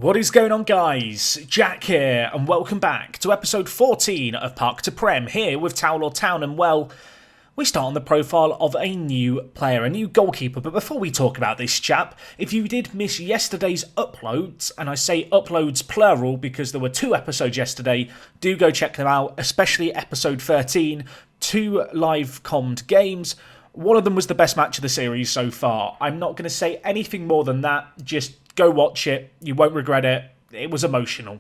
What is going on, guys? Jack here, and welcome back to episode 14 of Park to Prem, here with Towel or Town. And well, we start on the profile of a new player, a new goalkeeper. But before we talk about this chap, if you did miss yesterday's uploads, and I say uploads plural because there were 2 episodes yesterday, do go check them out, especially episode 13, 2 live commed games. One of them was the best match of the series so far. I'm not going to say anything more than that, just go watch it, you won't regret it. It was emotional.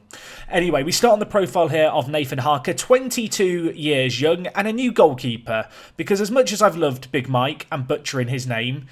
Anyway, we start on the profile here of Nathan Harker, 22 years young and a new goalkeeper. Because as much as I've loved Big Mike and butchering his name,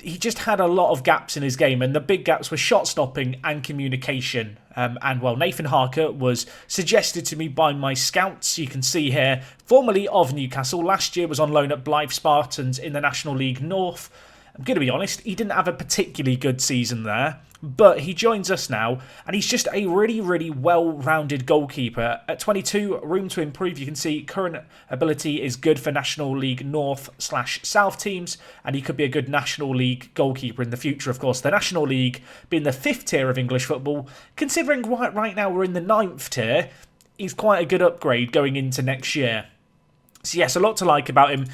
he just had a lot of gaps in his game, and the big gaps were shot stopping and communication. And well, Nathan Harker was suggested to me by my scouts. You can see here, formerly of Newcastle, last year was on loan at Blythe Spartans in the National League North. I'm going to be honest, he didn't have a particularly good season there, but he joins us now, and he's just a really well-rounded goalkeeper. At 22, room to improve. You can see current ability is good for National League North/South teams, and he could be a good National League goalkeeper in the future. Of course, the National League being the 5th tier of English football, considering right now we're in the 9th tier, is quite a good upgrade going into next year. So yes, a lot to like about him.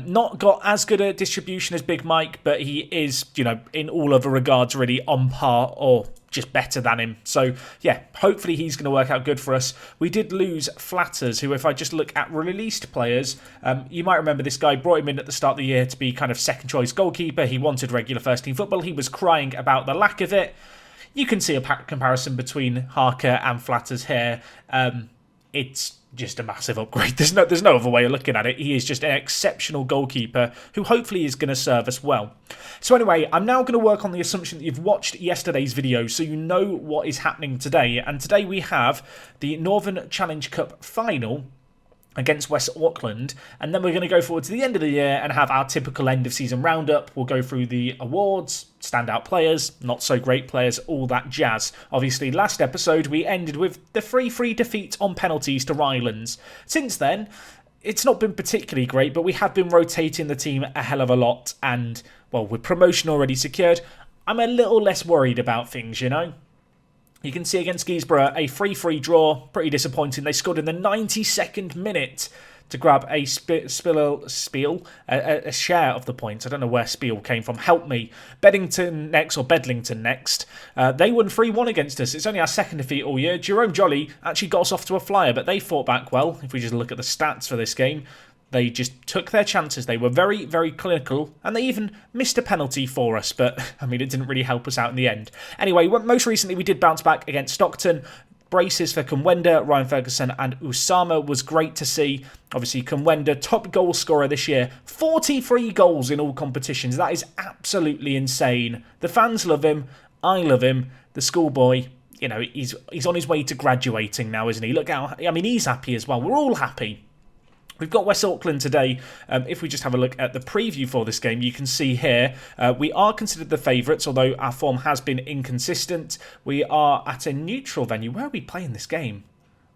Not got as good a distribution as Big Mike, but he is, in all other regards, really on par or just better than him. So yeah, hopefully he's going to work out good for us. We did lose Flatters, who, if I just look at released players, you might remember this guy, brought him in at the start of the year to be kind of second choice goalkeeper. He wanted regular first team football. He was crying about the lack of it. You can see a comparison between Harker and Flatters here. It's just a massive upgrade. There's no other way of looking at it. He is just an exceptional goalkeeper who hopefully is going to serve us well. So anyway, I'm now going to work on the assumption that you've watched yesterday's video so you know what is happening today. And today we have the Northern Challenge Cup final against West Auckland, and then we're going to go forward to the end of the year and have our typical end of season roundup. We'll go through the awards, standout players, not so great players, all that jazz. Obviously, last episode we ended with the 3-3 defeat on penalties to Rylands. Since then, it's not been particularly great, but we have been rotating the team a hell of a lot, and well, with promotion already secured, I'm a little less worried about things, You can see against Guisborough, a 3-3 draw. Pretty disappointing. They scored in the 92nd minute to grab a a share of the points. I don't know where Spiel came from. Help me. Bedlington next. They won 3-1 against us. It's only our second defeat all year. Jerome Jolly actually got us off to a flyer, but they fought back well. If we just look at the stats for this game, they just took their chances. They were very clinical, and they even missed a penalty for us, but I mean, it didn't really help us out in the end. Anyway, most recently we did bounce back against Stockton. Braces for Kumwenda, Ryan Ferguson and Usama was great to see. Obviously, Kumwenda, top goal scorer this year. 43 goals in all competitions. That is absolutely insane. The fans love him. I love him. The schoolboy, he's on his way to graduating now, isn't he? Look how, he's happy as well. We're all happy. We've got West Auckland today. If we just have a look at the preview for this game, you can see here we are considered the favourites, although our form has been inconsistent. We are at a neutral venue. Where are we playing this game?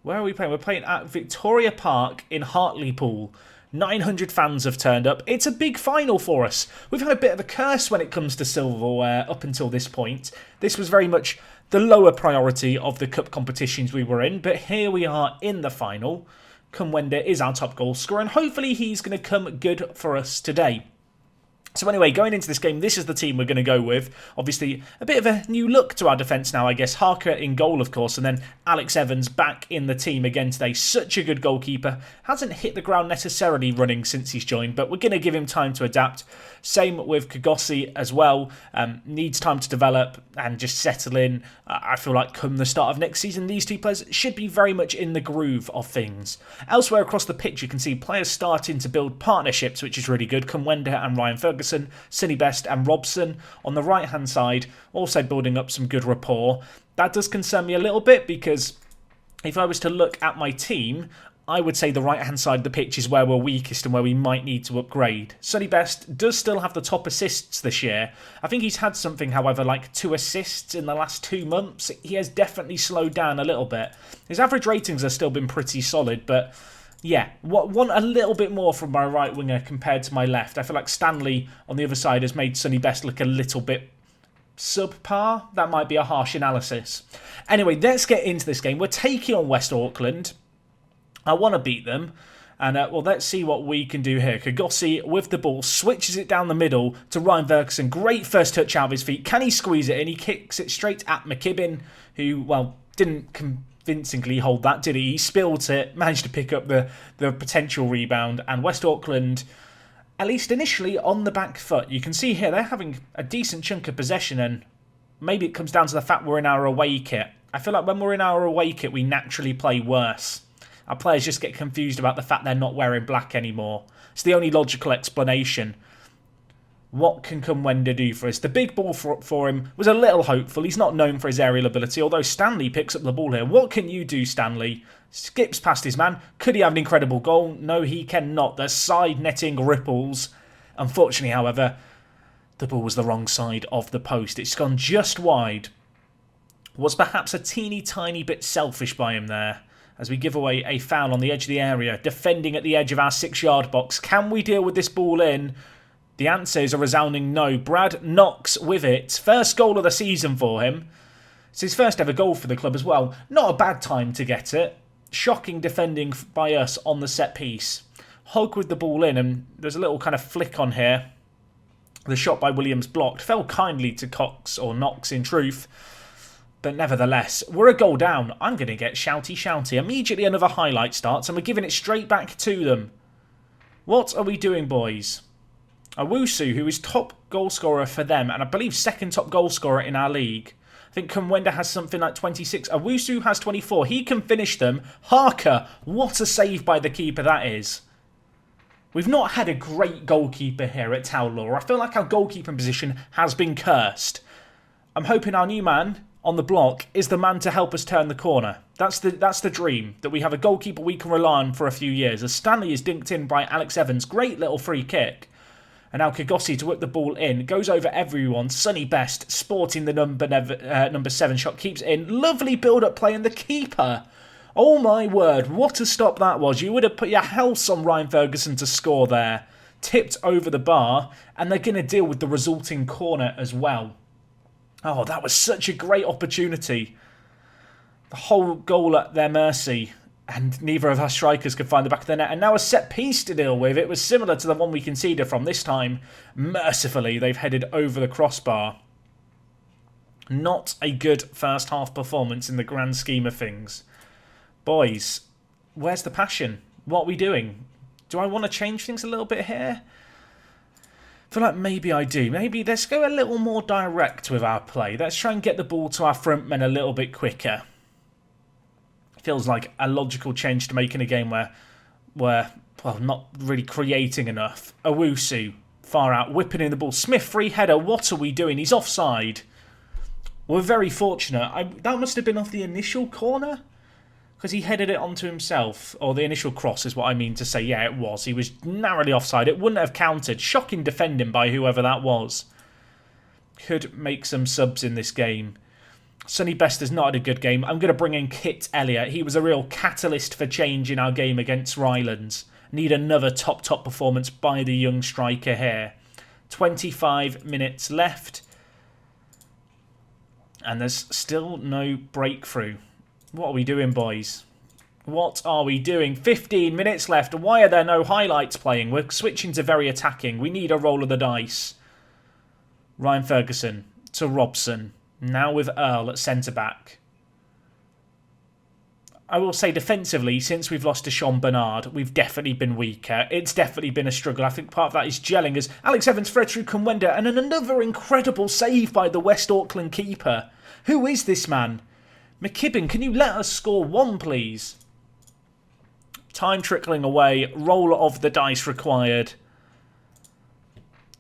Where are we playing? We're playing at Victoria Park in Hartlepool. 900 fans have turned up. It's a big final for us. We've had a bit of a curse when it comes to silverware up until this point. This was very much the lower priority of the cup competitions we were in, but here we are in the final. Kumwenda is our top goal scorer, and hopefully he's going to come good for us today. So anyway, going into this game, this is the team we're going to go with. Obviously, a bit of a new look to our defence now, I guess. Harker in goal, of course, and then Alex Evans back in the team again today. Such a good goalkeeper. Hasn't hit the ground necessarily running since he's joined, but we're going to give him time to adapt. Same with Kagossi as well. Needs time to develop and just settle in. I feel like come the start of next season, these two players should be very much in the groove of things. Elsewhere across the pitch, you can see players starting to build partnerships, which is really good. Kumwenda and Ryan Ferguson, Cinny Best and Robson on the right-hand side, also building up some good rapport. That does concern me a little bit because if I was to look at my team, I would say the right-hand side of the pitch is where we're weakest and where we might need to upgrade. Sonny Best does still have the top assists this year. I think he's had something, however, like 2 assists in the last 2 months. He has definitely slowed down a little bit. His average ratings have still been pretty solid, but yeah, want a little bit more from my right winger compared to my left. I feel like Stanley on the other side has made Sonny Best look a little bit subpar. That might be a harsh analysis. Anyway, let's get into this game. We're taking on West Auckland. I want to beat them. And, well, let's see what we can do here. Kagossi with the ball, switches it down the middle to Ryan Ferguson. Great first touch out of his feet. Can he squeeze it in? He kicks it straight at McKibbin, who, well, didn't convincingly hold that, did he? He spilled it, managed to pick up the potential rebound. And West Auckland, at least initially, on the back foot. You can see here they're having a decent chunk of possession, and maybe it comes down to the fact we're in our away kit. I feel like when we're in our away kit, we naturally play worse. Our players just get confused about the fact they're not wearing black anymore. It's the only logical explanation. What can Kumwenda do for us? The big ball for him was a little hopeful. He's not known for his aerial ability, although Stanley picks up the ball here. What can you do, Stanley? Skips past his man. Could he have an incredible goal? No, he cannot. The side netting ripples. Unfortunately, however, the ball was the wrong side of the post. It's gone just wide. Was perhaps a teeny tiny bit selfish by him there, as we give away a foul on the edge of the area, defending at the edge of our 6-yard box. Can we deal with this ball in? The answer is a resounding no. Brad Knox with it. First goal of the season for him. It's his first ever goal for the club as well. Not a bad time to get it. Shocking defending by us on the set piece. Hogg with the ball in, and there's a little kind of flick on here. The shot by Williams blocked. Fell kindly to Cox, or Knox in truth. But nevertheless, we're a goal down. I'm going to get shouty. Immediately another highlight starts and we're giving it straight back to them. What are we doing, boys? Owusu, who is top goal scorer for them, and I believe second top goal scorer in our league. I think Kumwenda has something like 26. Owusu has 24. He can finish them. Harker, what a save by the keeper that is. We've not had a great goalkeeper here at Taulaw. I feel like our goalkeeping position has been cursed. I'm hoping our new man on the block is the man to help us turn the corner. That's the dream, that we have a goalkeeper we can rely on for a few years. As Stanley is dinked in by Alex Evans, great little free kick. And now Kagossi to whip the ball in, goes over everyone. Sonny Best sporting the number 7 shot, keeps it in. Lovely build-up play, and the keeper. Oh my word, what a stop that was. You would have put your house on Ryan Ferguson to score there. Tipped over the bar, and they're going to deal with the resulting corner as well. Oh, that was such a great opportunity. The whole goal at their mercy, and neither of our strikers could find the back of the net. And now a set piece to deal with. It was similar to the one we conceded from. This time, mercifully, they've headed over the crossbar. Not a good first half performance in the grand scheme of things. Boys, where's the passion? What are we doing? Do I want to change things a little bit here? I feel like maybe I do. Maybe let's go a little more direct with our play. Let's try and get the ball to our front men a little bit quicker. Feels like a logical change to make in a game where we're, well, not really creating enough. Owusu, far out, whipping in the ball. Smith, free header. What are we doing? He's offside. We're very fortunate. That must have been off the initial corner, because he headed it onto himself. Or the initial cross is what I mean to say. Yeah, it was. He was narrowly offside. It wouldn't have counted. Shocking defending by whoever that was. Could make some subs in this game. Sonny Best has not had a good game. I'm going to bring in Kit Elliott. He was a real catalyst for change in our game against Rylands. Need another top performance by the young striker here. 25 minutes left. And there's still no breakthrough. What are we doing, boys? What are we doing? 15 minutes left. Why are there no highlights playing? We're switching to very attacking. We need a roll of the dice. Ryan Ferguson to Robson. Now with Earl at centre-back. I will say defensively, since we've lost to Sean Bernard, we've definitely been weaker. It's definitely been a struggle. I think part of that is gelling as Alex Evans thread through Kumwenda, and another incredible save by the West Auckland keeper. Who is this man? McKibbin, can you let us score one, please? Time trickling away. Roll of the dice required.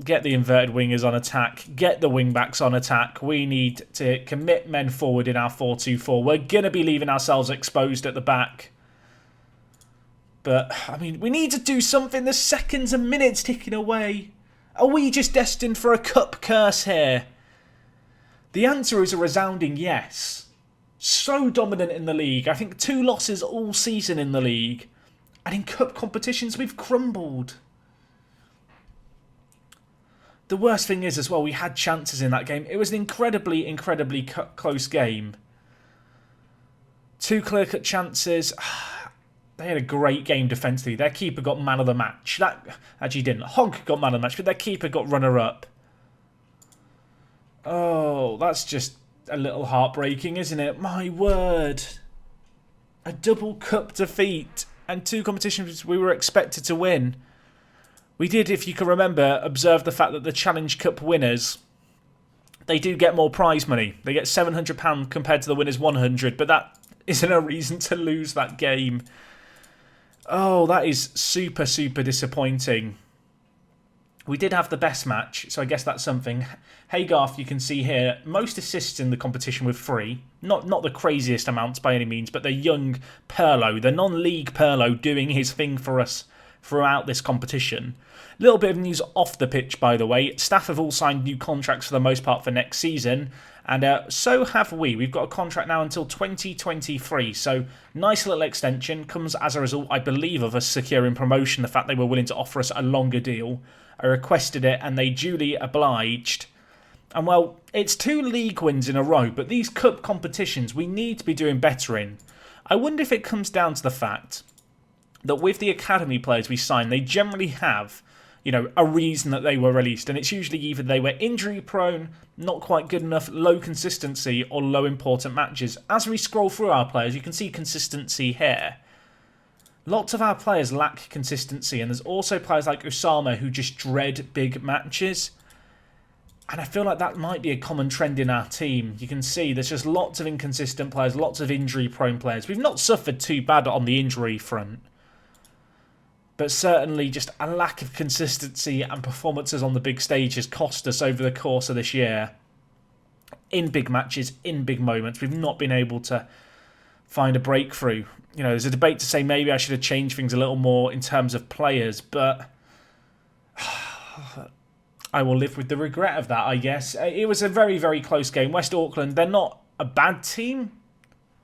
Get the inverted wingers on attack. Get the wing-backs on attack. We need to commit men forward in our 4-2-4. We're going to be leaving ourselves exposed at the back. But, I mean, we need to do something. The seconds and minutes ticking away. Are we just destined for a cup curse here? The answer is a resounding yes. So dominant in the league. I think 2 losses all season in the league. And in cup competitions, we've crumbled. the worst thing is as well, we had chances in that game. It was an incredibly close game. 2 clear-cut chances. They had a great game defensively. Their keeper got man of the match. That actually didn't. Harker got man of the match, but their keeper got runner-up. Oh, that's just a little heartbreaking, isn't it? My word. A double cup defeat and 2 competitions we were expected to win. We did, if you can remember, observe the fact that the Challenge Cup winners, they do get more prize money. They get £700 compared to the winners £100, but that isn't a reason to lose that game. Oh, that is super disappointing. We did have the best match, so I guess that's something. Haygarth, you can see here, most assists in the competition with 3. Not the craziest amounts by any means, but the young Perlo, the non-league Perlo, doing his thing for us throughout this competition. Little bit of news off the pitch, by the way. Staff have all signed new contracts for the most part for next season, and so have we. We've got a contract now until 2023, so nice little extension. Comes as a result, I believe, of us securing promotion, the fact they were willing to offer us a longer deal. I requested it, and they duly obliged. And well, it's 2 league wins in a row, but these cup competitions we need to be doing better in. I wonder if it comes down to the fact that with the academy players we sign, they generally have, you know, a reason that they were released, and it's usually either they were injury prone, not quite good enough, low consistency, or low important matches. As we scroll through our players, you can see consistency here. Lots of our players lack consistency, and there's also players like Usama who just dread big matches. And I feel like that might be a common trend in our team. You can see there's just lots of inconsistent players, lots of injury-prone players. We've not suffered too bad on the injury front, but certainly just a lack of consistency and performances on the big stage has cost us over the course of this year. In big matches, in big moments, we've not been able to find a breakthrough. You know, there's a debate to say maybe I should have changed things a little more in terms of players, but I will live with the regret of that, I guess. It was a very close game. West Auckland, they're not a bad team.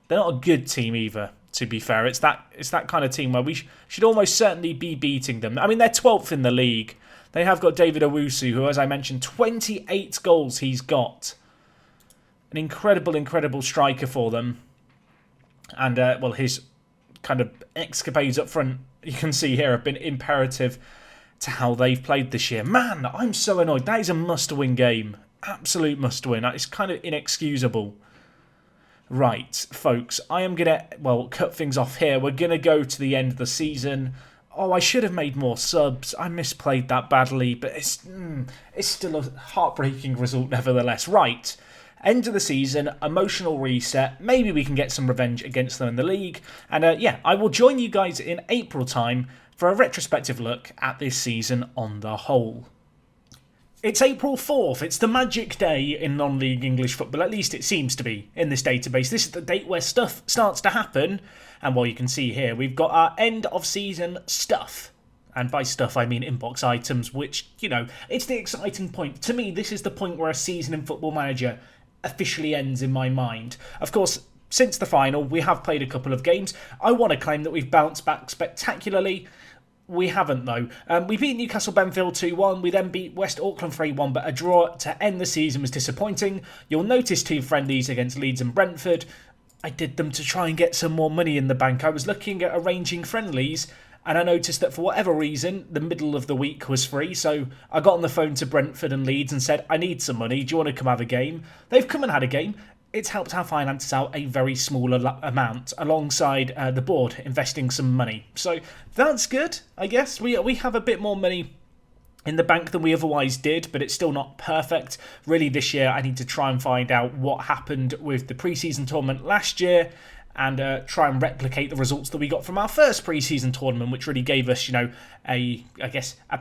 They're not a good team either, to be fair. It's that kind of team where we should almost certainly be beating them. I mean, they're 12th in the league. They have got David Owusu, who, as I mentioned, 28 goals he's got. An incredible striker for them. And, well, his kind of escapades up front, you can see here, have been imperative to how they've played this year. Man, I'm so annoyed. That is a must-win game. Absolute must-win. It's kind of inexcusable. Right, folks, I am going to, well, cut things off here. We're going to go to the end of the season. Oh, I should have made more subs. I misplayed that badly, but it's still a heartbreaking result nevertheless. Right, end of the season, emotional reset. Maybe we can get some revenge against them in the league. And yeah, I will join you guys in April time for a retrospective look at this season on the whole. It's April 4th. It's the magic day in non-league English football. At least it seems to be in this database. This is the date where stuff starts to happen. And well, you can see here, we've got our end of season stuff. And by stuff, I mean inbox items, which, you know, it's the exciting point. To me, this is the point where a season in Football Manager officially ends in my mind. Of course, since the final, we have played a couple of games. I want to claim that we've bounced back spectacularly. We haven't, though. We beat Newcastle Benfield 2-1. We then beat West Auckland 3-1, but a draw to end the season was disappointing. You'll notice 2 friendlies against Leeds and Brentford. I did them to try and get some more money in the bank. I was looking at arranging friendlies, and I noticed that for whatever reason, the middle of the week was free. So I got on the phone to Brentford and Leeds and said, I need some money. Do you want to come have a game? They've come and had a game. It's helped our finances out a very small amount, alongside the board investing some money. So that's good, I guess. We have a bit more money in the bank than we otherwise did, but it's still not perfect. Really, this year, I need to try and find out what happened with the pre-season tournament last year and try and replicate the results that we got from our first pre-season tournament, which really gave us, you know, a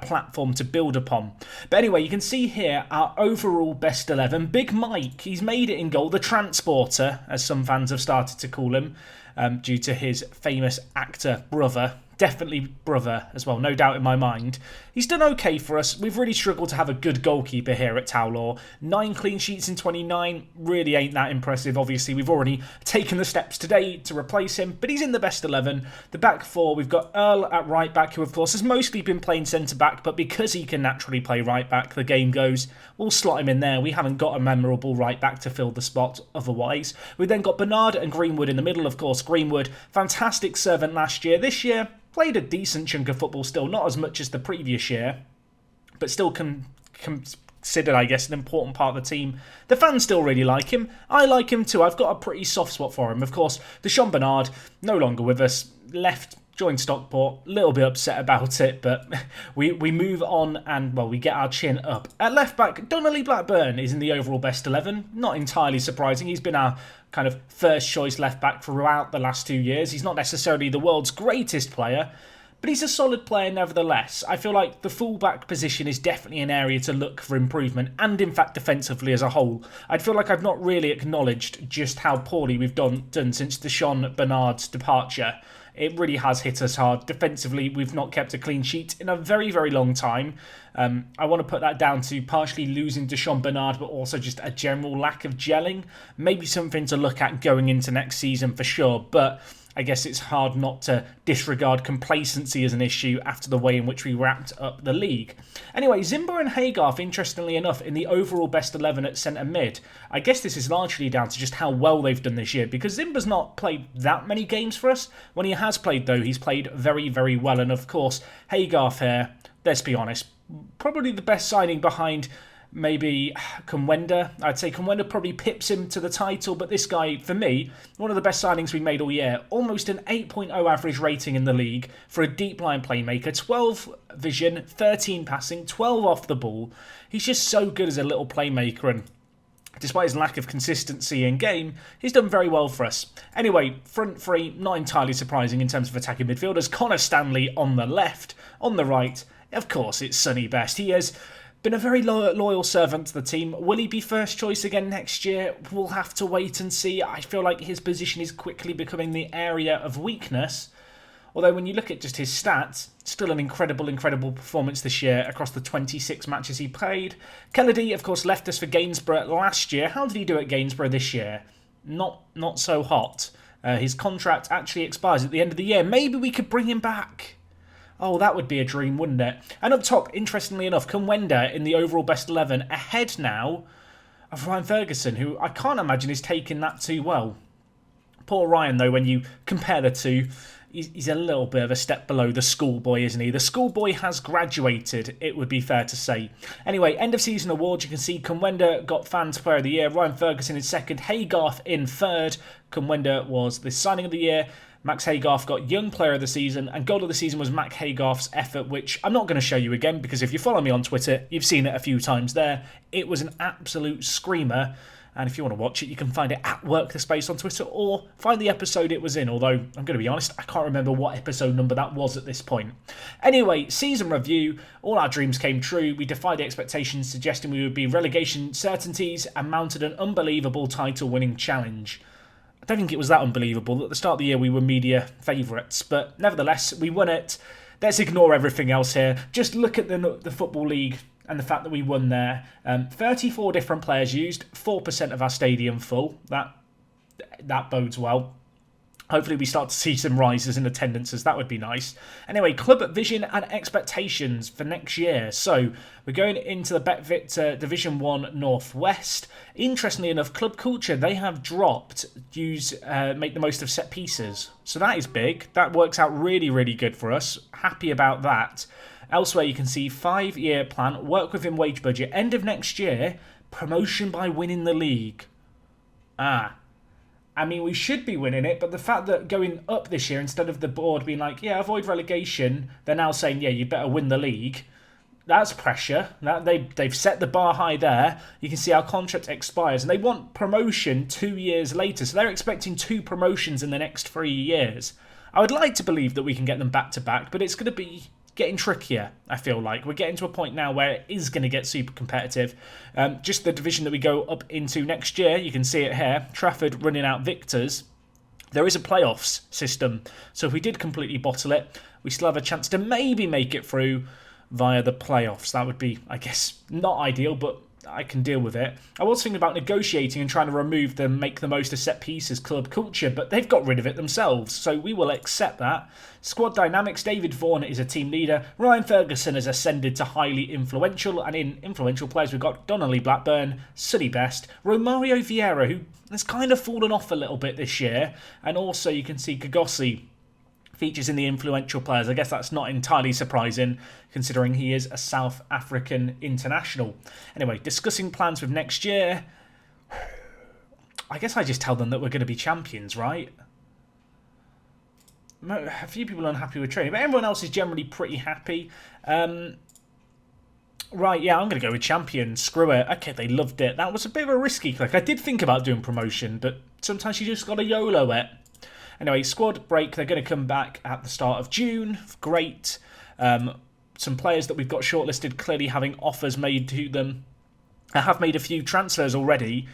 platform to build upon. But anyway, you can see here our overall best 11. Big Mike, he's made it in goal. The Transporter, as some fans have started to call him, due to his famous actor brother, definitely brother as well, no doubt in my mind. He's done okay for us. We've really struggled to have a good goalkeeper here at Towlaw. 9 clean sheets in 29 really ain't that impressive. Obviously, we've already taken the steps today to replace him, but he's in the best 11. The back four, we've got Earl at right back, who of course has mostly been playing centre back, but because he can naturally play right back, the game goes, we'll slot him in there. We haven't got a memorable right back to fill the spot otherwise. We've then got Bernard and Greenwood in the middle, of course. Greenwood, fantastic servant last year. This year, played a decent chunk of football still, not as much as the previous year, but still considered, I guess, an important part of the team. The fans still really like him. I like him too. I've got a pretty soft spot for him. Of course, Deshaun Bernard, no longer with us, left, joined Stockport, a little bit upset about it, but we move on and, well, we get our chin up. At left back, Donnelly Blackburn is in the overall best 11. Not entirely surprising. He's been our kind of first choice left back throughout the last 2 years. He's not necessarily the world's greatest player, but he's a solid player nevertheless. I feel like the full-back position is definitely an area to look for improvement, and in fact defensively as a whole. I feel like I've not really acknowledged just how poorly we've done since Deshaun Bernard's departure. It really has hit us hard. Defensively, we've not kept a clean sheet in a very, very long time. I want to put that down to partially losing Deshaun Bernard, but also just a general lack of gelling. Maybe something to look at going into next season for sure, but I guess it's hard not to disregard complacency as an issue after the way in which we wrapped up the league. Anyway, Zimba and Haygarth, interestingly enough, in the overall best 11 at centre mid. I guess this is largely down to just how well they've done this year, because Zimba's not played that many games for us. When he has played, though, he's played very, very well. And of course, Haygarth here, let's be honest, probably the best signing behind maybe Kumwenda. I'd say Kumwenda probably pips him to the title, but this guy, for me, one of the best signings we made all year. Almost an 8.0 average rating in the league for a deep line playmaker. 12 vision, 13 passing, 12 off the ball. He's just so good as a little playmaker, and despite his lack of consistency in game, he's done very well for us. Anyway, front three, not entirely surprising in terms of attacking midfielders. Connor Stanley on the left. On the right, of course, it's Sonny Best. He has been a very loyal servant to the team. Will he be first choice again next year? We'll have to wait and see. I feel like his position is quickly becoming the area of weakness. Although when you look at just his stats, still an incredible performance this year across the 26 matches he played. Kennedy, of course, left us for Gainsborough last year. How did he do at Gainsborough this year? Not so hot. His contract actually expires at the end of the year. Maybe we could bring him back. Oh, that would be a dream, wouldn't it? And up top, interestingly enough, Kumwenda in the overall best 11, ahead now of Ryan Ferguson, who I can't imagine is taking that too well. Poor Ryan, though, when you compare the two, he's a little bit of a step below the schoolboy, isn't he? The schoolboy has graduated, it would be fair to say. Anyway, end of season awards, you can see Kumwenda got Fans Player of the Year, Ryan Ferguson in second, Haygarth in third. Kumwenda was the signing of the year. Max Haygarth got Young Player of the Season, and Goal of the Season was Max Haygarth's effort, which I'm not going to show you again, because if you follow me on Twitter, you've seen it a few times there. It was an absolute screamer, and if you want to watch it, you can find it at WorkTheSpace on Twitter, or find the episode it was in, although, I'm going to be honest, I can't remember what episode number that was at this point. Anyway, season review, all our dreams came true. We defied the expectations, suggesting we would be relegation certainties, and mounted an unbelievable title-winning challenge. I don't think it was that unbelievable. At the start of the year, we were media favourites, but nevertheless, we won it. Let's ignore everything else here. Just look at the Football League and the fact that we won there. 34 different players used, 4% of our stadium full. That bodes well. Hopefully we start to see some rises in attendances. That would be nice. Anyway, club vision and expectations for next year. So we're going into the Betvit Division 1 Northwest. Interestingly enough, club culture, they have dropped make the most of set pieces. So that is big. That works out really, really good for us. Happy about that. Elsewhere, you can see 5-year plan, work within wage budget, end of next year, promotion by winning the league. I mean, we should be winning it, but the fact that going up this year, instead of the board being like, yeah, avoid relegation, they're now saying, yeah, you better win the league. That's pressure. They've set the bar high there. You can see our contract expires, and they want promotion 2 years later. So they're expecting 2 promotions in the next 3 years. I would like to believe that we can get them back to back, but it's going to be getting trickier, I feel like. We're getting to a point now where it is going to get super competitive. Just the division that we go up into next year, you can see it here. Trafford running out victors. there is a playoffs system. So if we did completely bottle it, we still have a chance to maybe make it through via the playoffs. That would be, I guess, not ideal, but I can deal with it. I was thinking about negotiating and trying to remove the make the most of set pieces club culture, but they've got rid of it themselves, so we will accept that. Squad dynamics, David Vaughan is a team leader. Ryan Ferguson has ascended to highly influential, and in influential players we've got Donnelly Blackburn, Sonny Best, Romario Vieira, who has kind of fallen off a little bit this year, and also you can see Kagossi features in the influential players. I guess that's not entirely surprising considering he is a South African international. Anyway, discussing plans with next year. I guess I just tell them that we're going to be champions, right? A few people are unhappy with training, but everyone else is generally pretty happy. Right, yeah, I'm going to go with champions. Screw it. Okay, they loved it. That was a bit of a risky click. I did think about doing promotion, but sometimes you just got to YOLO it. Anyway, squad break, they're going to come back at the start of June. Great. Some players that we've got shortlisted clearly having offers made to them. I have made a few transfers already.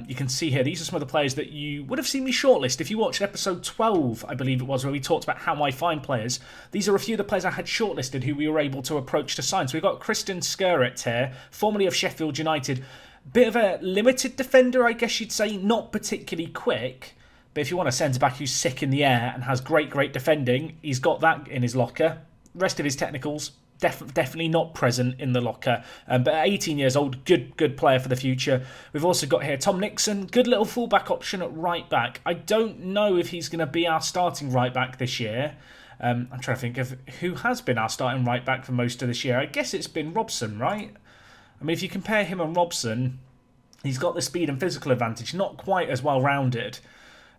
You can see here, these are some of the players that you would have seen me shortlist if you watched episode 12, I believe it was, where we talked about how I find players. These are a few of the players I had shortlisted who we were able to approach to sign. So we've got Kristen Skerritt here, formerly of Sheffield United. Bit of a limited defender, I guess you'd say, not particularly quick. But if you want a centre-back who's sick in the air and has great defending, he's got that in his locker. Rest of his technicals, definitely not present in the locker. But at 18 years old, good player for the future. We've also got here Tom Nixon, good little fullback option at right back. I don't know if he's going to be our starting right back this year. I'm trying to think of who has been our starting right back for most of this year. I guess it's been Robson, right? I mean, if you compare him and Robson, he's got the speed and physical advantage, not quite as well-rounded.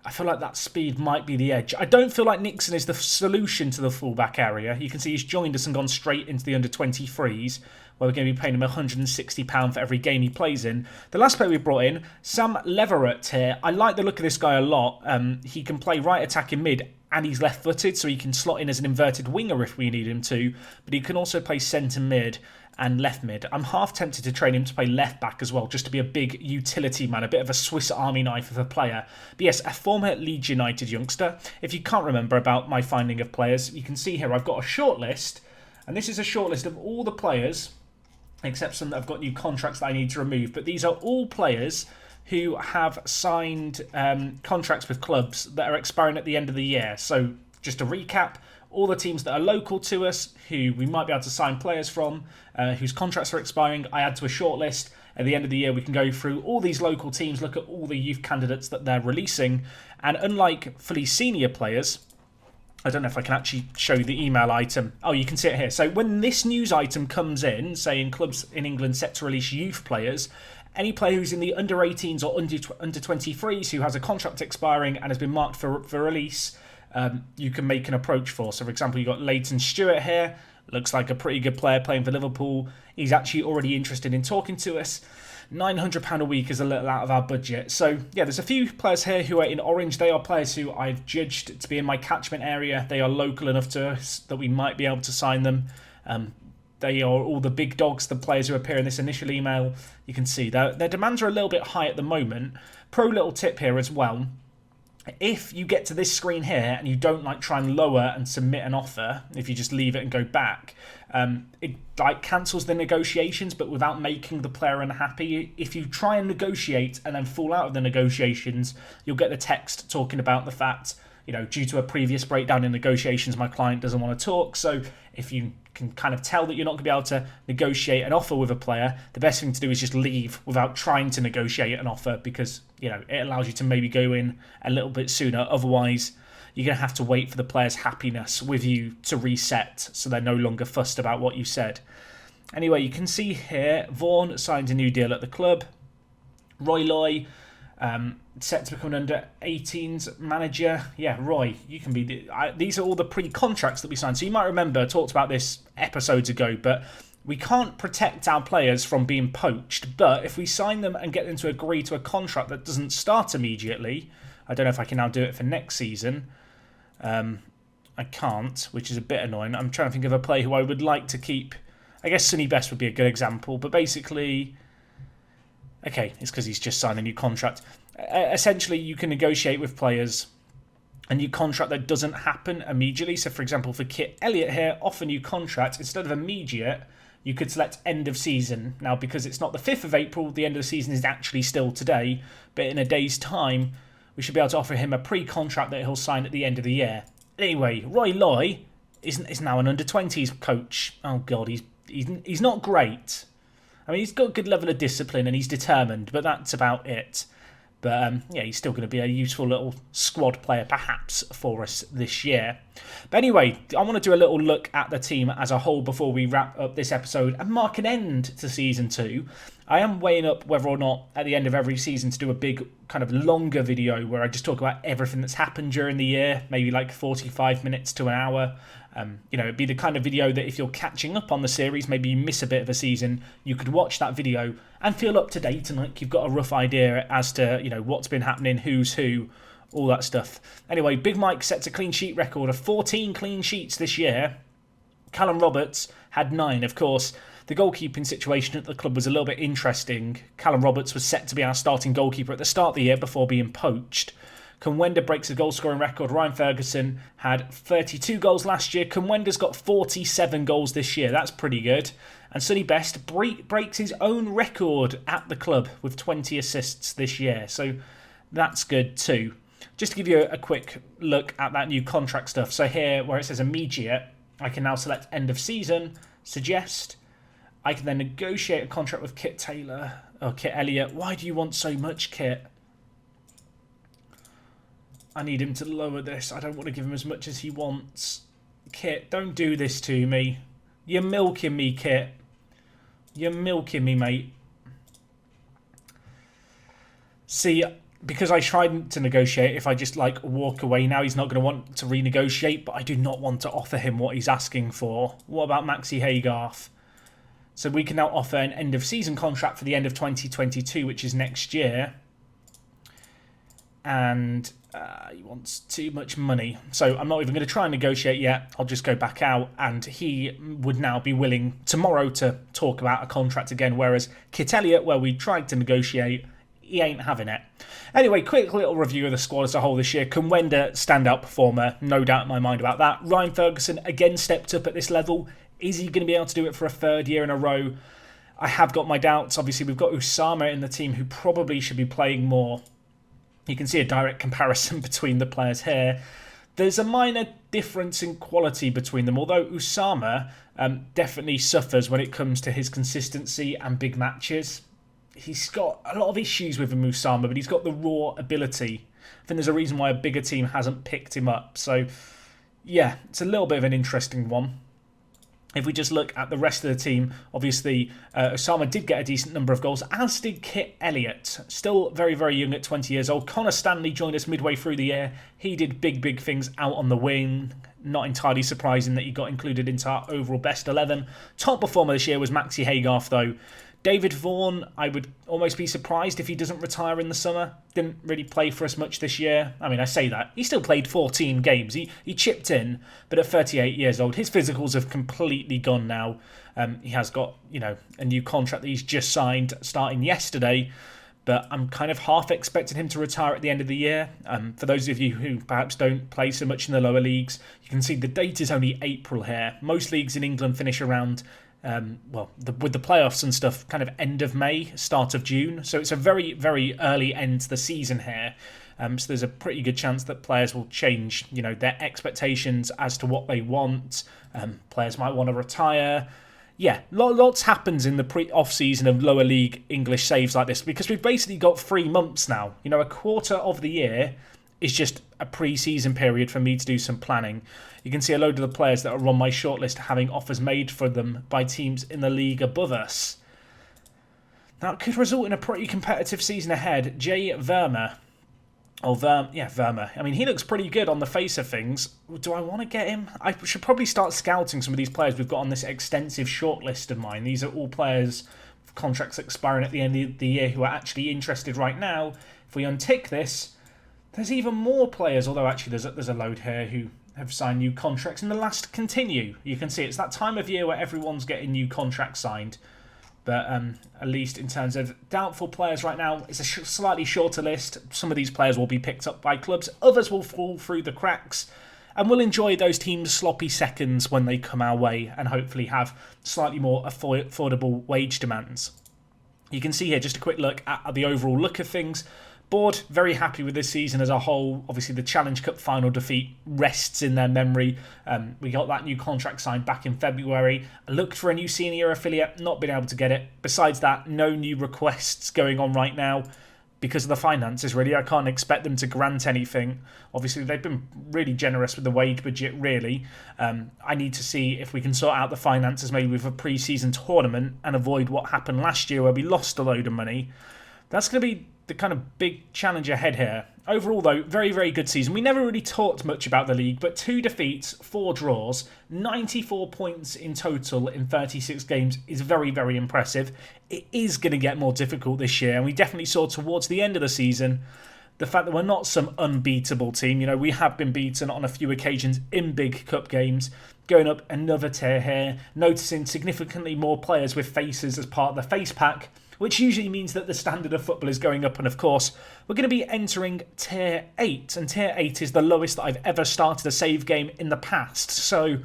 I feel like that speed might be the edge. I don't feel like Nixon is the solution to the fullback area. You can see he's joined us and gone straight into the under-23s, where we're going to be paying him £160 for every game he plays in. The last player we brought in, Sam Leverett here. I like the look of this guy a lot. He can play right attacking mid, and he's left-footed, so he can slot in as an inverted winger if we need him to. But he can also play centre mid and left mid. I'm half tempted to train him to play left back as well, just to be a big utility man, a bit of a Swiss Army knife of a player. But yes, a former Leeds United youngster. If you can't remember about my finding of players, you can see here I've got a short list, and this is a short list of all the players, except some that I've got new contracts that I need to remove. But these are all players who have signed contracts with clubs that are expiring at the end of the year. So just to recap, all the teams that are local to us, who we might be able to sign players from, whose contracts are expiring, I add to a shortlist. At the end of the year, we can go through all these local teams, look at all the youth candidates that they're releasing. And unlike fully senior players, I don't know if I can actually show you the email item. Oh, you can see it here. So when this news item comes in, saying clubs in England set to release youth players, any player who's in the under-18s or under-23s who has a contract expiring and has been marked for release, you can make an approach for. So, for example, you've got Leighton Stewart here. Looks like a pretty good player playing for Liverpool. He's actually already interested in talking to us. £900 a week is a little out of our budget. So, yeah, there's a few players here who are in orange. They are players who I've judged to be in my catchment area. They are local enough to us that we might be able to sign them. They are all the big dogs, the players who appear in this initial email. You can see their demands are a little bit high at the moment. Pro little tip here as well. If you get to this screen here and you don't try and lower and submit an offer, if you just leave it and go back, it cancels the negotiations, but without making the player unhappy. If you try and negotiate and then fall out of the negotiations, you'll get the text talking about the fact, due to a previous breakdown in negotiations, my client doesn't want to talk. So if you can kind of tell that you're not going to be able to negotiate an offer with a player, the best thing to do is just leave without trying to negotiate an offer, because it allows you to maybe go in a little bit sooner. Otherwise, you're going to have to wait for the player's happiness with you to reset, so they're no longer fussed about what you said. Anyway, you can see here, Vaughan signed a new deal at the club. Roy Loy, set to become an under-18s manager. Yeah, Roy, you can be... these are all the pre-contracts that we signed. So you might remember, I talked about this episodes ago, but we can't protect our players from being poached. But if we sign them and get them to agree to a contract that doesn't start immediately, I don't know if I can now do it for next season. I can't, which is a bit annoying. I'm trying to think of a player who I would like to keep. I guess Sonny Best would be a good example, but basically... Okay, it's because he's just signed a new contract. Essentially, you can negotiate with players a new contract that doesn't happen immediately. So, for example, for Kit Elliott here, off a new contract, instead of immediate, you could select end of season. Now, because it's not the 5th of April, the end of the season is actually still today, but in a day's time, we should be able to offer him a pre-contract that he'll sign at the end of the year. Anyway, Roy Loy is now an under-20s coach. Oh, God, he's not great. I mean, he's got a good level of discipline and he's determined, but that's about it. But yeah, he's still going to be a useful little squad player perhaps for us this year. But anyway, I want to do a little look at the team as a whole before we wrap up this episode and mark an end to Season 2. I am weighing up whether or not at the end of every season to do a big kind of longer video where I just talk about everything that's happened during the year, maybe like 45 minutes to an hour. It'd be the kind of video that if you're catching up on the series, maybe you miss a bit of a season, you could watch that video and feel up to date and like you've got a rough idea as to, what's been happening, who's who, all that stuff. Anyway, Big Mike sets a clean sheet record of 14 clean sheets this year. Callum Roberts had 9, of course. The goalkeeping situation at the club was a little bit interesting. Callum Roberts was set to be our starting goalkeeper at the start of the year before being poached. Cumwenda breaks the goal-scoring record. Ryan Ferguson had 32 goals last year. Cumwenda's got 47 goals this year. That's pretty good. And Sonny Best breaks his own record at the club with 20 assists this year. So that's good too. Just to give you a quick look at that new contract stuff. So here, where it says immediate, I can now select end of season, suggest. I can then negotiate a contract with Kit Elliott. Why do you want so much, Kit? I need him to lower this. I don't want to give him as much as he wants. Kit, don't do this to me. You're milking me, Kit. You're milking me, mate. See, because I tried to negotiate, if I just walk away now, he's not going to want to renegotiate, but I do not want to offer him what he's asking for. What about Maxi Haygarth? So we can now offer an end of season contract for the end of 2022, which is next year. And he wants too much money. So I'm not even going to try and negotiate yet. I'll just go back out and he would now be willing tomorrow to talk about a contract again. Whereas Kit Elliott, where we tried to negotiate, he ain't having it. Anyway, quick little review of the squad as a whole this year. Cumwenda, standout performer. No doubt in my mind about that. Ryan Ferguson, again, stepped up at this level. Is he going to be able to do it for a 3rd year in a row? I have got my doubts. Obviously, we've got Usama in the team who probably should be playing more. You can see a direct comparison between the players here. There's a minor difference in quality between them, although Usama definitely suffers when it comes to his consistency and big matches. He's got a lot of issues with him, Usama, but he's got the raw ability. I think there's a reason why a bigger team hasn't picked him up. So, yeah, it's a little bit of an interesting one. If we just look at the rest of the team, obviously Osama did get a decent number of goals, as did Kit Elliott. Still very, very young at 20 years old. Connor Stanley joined us midway through the year. He did big, big things out on the wing. Not entirely surprising that he got included into our overall best 11. Top performer this year was Maxi Haygarth, though. David Vaughan, I would almost be surprised if he doesn't retire in the summer. Didn't really play for us much this year. I mean, I say that. He still played 14 games. He chipped in, but at 38 years old, his physicals have completely gone now. He has got, a new contract that he's just signed starting yesterday, but I'm kind of half expecting him to retire at the end of the year. For those of you who perhaps don't play so much in the lower leagues, you can see the date is only April here. Most leagues in England finish around with the playoffs and stuff, kind of end of May, start of June. So it's a very, very early end to the season here. So there's a pretty good chance that players will change, their expectations as to what they want. Players might want to retire. Yeah, lots happens in the off-season of lower league English saves like this because we've basically got 3 months now. A quarter of the year is just a pre-season period for me to do some planning. You can see a load of the players that are on my shortlist having offers made for them by teams in the league above us. Now, it could result in a pretty competitive season ahead. Jay Verma. Verma. I mean, he looks pretty good on the face of things. Do I want to get him? I should probably start scouting some of these players we've got on this extensive shortlist of mine. These are all players with contracts expiring at the end of the year who are actually interested right now. If we untick this, there's even more players, although actually there's a load here who have signed new contracts and the last continue. You can see it's that time of year where everyone's getting new contracts signed. But at least in terms of doubtful players right now, it's a slightly shorter list. Some of these players will be picked up by clubs. Others will fall through the cracks. And we'll enjoy those teams' sloppy seconds when they come our way and hopefully have slightly more affordable wage demands. You can see here just a quick look at the overall look of things. Board very happy with this season as a whole. Obviously, the Challenge Cup final defeat rests in their memory. We got that new contract signed back in February. I looked for a new senior affiliate, not been able to get it. Besides that, no new requests going on right now because of the finances, really. I can't expect them to grant anything. Obviously, they've been really generous with the wage budget, really. I need to see if we can sort out the finances maybe with a pre-season tournament and avoid what happened last year where we lost a load of money. That's going to be the kind of big challenge ahead here. Overall, though, very, very good season. We never really talked much about the league, but 2 defeats, 4 draws, 94 points in total in 36 games is very, very impressive. It is going to get more difficult this year, and we definitely saw towards the end of the season the fact that we're not some unbeatable team. You know, we have been beaten on a few occasions in big cup games, going up another tier here, noticing significantly more players with faces as part of the face pack, which usually means that the standard of football is going up. And of course, we're going to be entering Tier 8. And Tier 8 is the lowest that I've ever started a save game in the past. So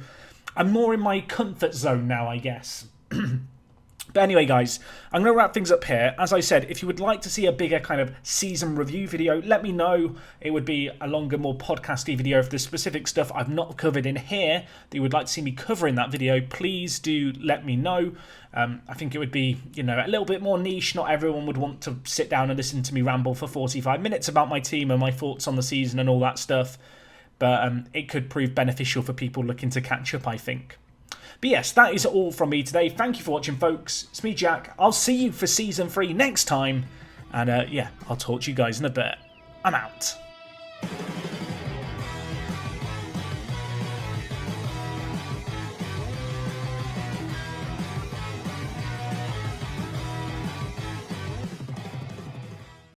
I'm more in my comfort zone now, I guess. But anyway, guys, I'm going to wrap things up here. As I said, if you would like to see a bigger kind of season review video, let me know. It would be a longer, more podcasty video of the specific stuff I've not covered in here that you would like to see me cover in that video. Please do let me know. I think it would be, you know, a little bit more niche. Not everyone would want to sit down and listen to me ramble for 45 minutes about my team and my thoughts on the season and all that stuff. But it could prove beneficial for people looking to catch up, I think. But yes, that is all from me today. Thank you for watching, folks. It's me, Jack. I'll see you for Season 3 next time. And yeah, I'll talk to you guys in a bit. I'm out.